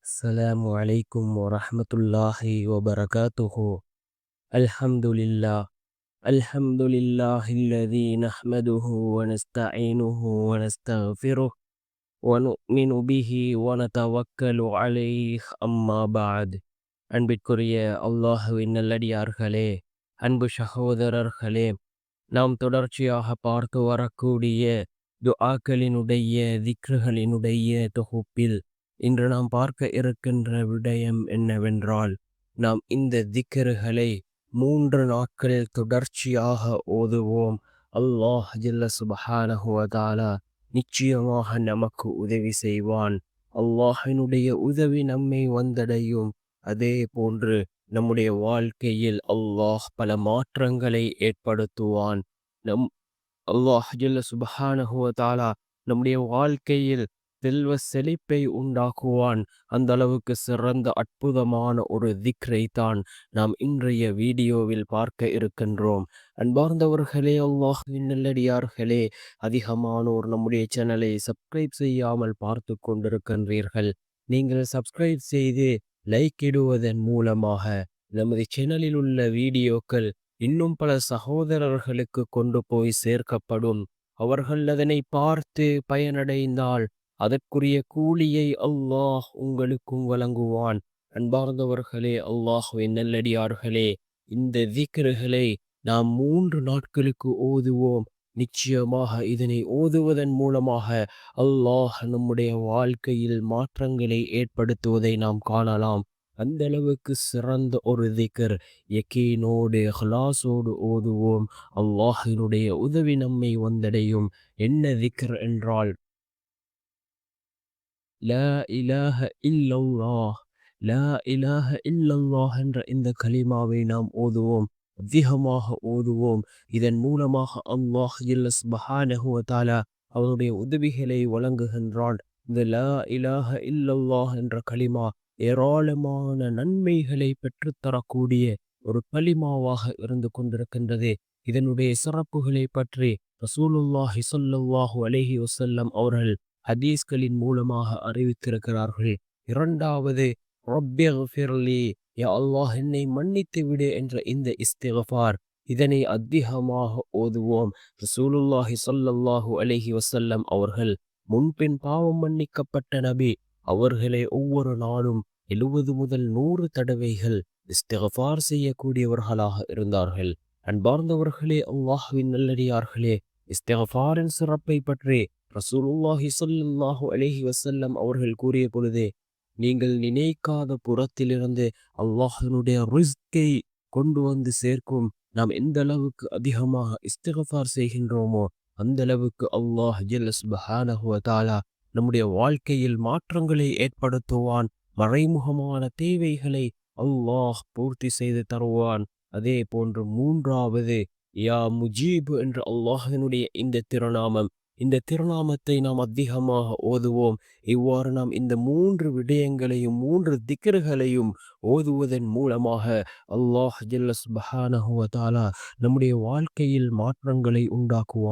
السلام عليكم ورحمة الله وبركاته. الحمد لله. الحمد لله الذي نحمده ونستعينه ونستغفره ونؤمن به ونتوكل عليه أما بعد. அன்பிற்குரிய அல்லாஹுவின் நல்லடியார்களே, அன்பு சகோதரர்களே, நாம் தொடர்ச்சியாக பார்த்து வரக்கூடிய துஆக்களினுடைய திக்ருகளினுடைய தொகுப்பில் இன்று நாம் பார்க்க இருக்கின்ற விடயம் என்னவென்றால், நாம் இந்த திக்ருகளை 3 நாட்கள் தொடர்ச்சியாக ஓதுவோம். அல்லாஹ் ஜல்ல சுப்ஹானஹு வ தஆலா நிச்சயமாக நமக்கு உதவி செய்வான். அல்லாஹினுடைய உதவி நம்மை வந்தடையும். அதே போன்று நம்முடைய வாழ்க்கையில் அல்லாஹ் பல மாற்றங்களை ஏற்படுத்துவான். நம் அல்லாஹ் ஜல்ல சுப்ஹானஹு வ தஆலா நம்முடைய வாழ்க்கையில் செல்வ செழிப்பை உண்டாக்குவான். அந்த அளவுக்கு சிறந்த அற்புதமான ஒரு திக்ரை தான் நாம் இன்றைய வீடியோவில் பார்க்க இருக்கின்றோம். அன்பார்ந்தவர்களே, அல்லாஹ்வின் நல்லடியார்களே, அதிகமானோர் நம்முடைய சேனலை சப்ஸ்கிரைப் செய்யாமல் பார்த்து கொண்டிருக்கின்றீர்கள். நீங்கள் சப்ஸ்கிரைப் செய்து லைக் இடுவதன் மூலமாக நமது சேனலில் உள்ள வீடியோக்கள் இன்னும் பல சகோதரர்களுக்கு கொண்டு போய் சேர்க்கப்படும். அவர்கள் அதனை பார்த்து பயனடைந்தால் அதற்குரிய கூலியை அல்லாஹ் உங்களுக்கும் வழங்குவான். அன்பார்ந்தவர்களே, அல்லாஹ்வின் நல்லடியார்களே, இந்த திக்ருகளை நாம் 3 நாட்களுக்கு ஓதுவோம். நிச்சயமாக இதனை ஓதுவதன் மூலமாக அல்லாஹ் நம்முடைய வாழ்க்கையில் மாற்றங்களை ஏற்படுத்துவதை நாம் காணலாம். அந்த அளவுக்கு சிறந்த ஒரு திக்ர். யகீனோடு இஹ்லாஸோடு ஓதுவோம். அல்லாஹினுடைய உதவி நம்மை வந்தடையும். என்ன திக்ர் என்றால், லா இலாஹ இல்லல்லாஹ், லா இலாஹ இல்லல்லாஹ் என்ற இந்த கலிமாவை நாம் ஓதுவோம். அதிகமாக ஓதுவோம். இதன் மூலமாக அல்லாஹ் ஜல்ல சுப்ஹானஹு வ தஆலா அவருடைய உதவிகளை வழங்குகின்றான். இந்த லா இலாஹ இல்லல்லாஹ் என்ற கலிமா ஏராளமான நன்மைகளை பெற்றுத்தரக்கூடிய ஒரு கலிமாவாக இருந்து கொண்டிருக்கின்றது. இதனுடைய சிறப்புகளை பற்றி ரசூலுல்லாஹி ஸல்லல்லாஹு அலைஹி வஸல்லம் அவர்கள் ஹதீஸ்களின் மூலமாக அறிவித்திருக்கிறார்கள். இரண்டாவது, ரப்பிக்ஃபிர்லி, யா அல்லாஹ் என்னை மன்னித்து விடு என்ற இந்த இஸ்திக்ஃபார், இதனை அதிகமாக ஓதுவோம். ரசூலுல்லாஹி ஸல்லல்லாஹு அலைஹி வஸல்லம் அவர்கள் முன்பின் பாவம் மன்னிக்கப்பட்ட நபி. அவர்களே ஒவ்வொரு நாளும் 70 முதல் 100 தடவைகள் இஸ்திக்ஃபார் செய்யக்கூடியவர்களாக இருந்தார்கள். அன்பார்ந்தவர்களே, அல்லாஹ்வின் நல்லடியார்களே, இஸ்திக்ஃபாரின் சிறப்பை பற்றி ரசூலுல்லாஹி ஸல்லல்லாஹு அலைஹி வஸல்லம் அவர்கள் கூறிய பொழுது, நீங்கள் நினைக்காத புறத்திலிருந்து அல்லாஹ்வினுடைய ரிஸ்கை கொண்டு வந்து சேர்க்கும். நாம் எந்த அளவுக்கு அதிகமாக இஸ்திக்ஃபார் செய்கின்றோமோ அந்த அளவுக்கு அல்லாஹ் ஜல்ல சுப்ஹானஹு வ தஆலா நம்முடைய வாழ்க்கையில் மாற்றங்களை ஏற்படுத்துவான். மறைமுகமான தேவைகளை அல்லாஹ் பூர்த்தி செய்து தருவான். அதே போன்று மூன்றாவது, யா முஜீப் என்ற அல்லாஹினுடைய இந்த திருநாமம். இந்த திருநாமத்தை நாம் அதிகமாக ஓதுவோம். இவ்வாறு நாம் இந்த 3 விடயங்களையும் 3 திக்ருகளையும் ஓதுவதன் மூலமாக அல்லாஹ் ஜல்ல சுப்ஹானஹு வ தஆலா நம்முடைய வாழ்க்கையில் மாற்றங்களை உண்டாக்குவான்.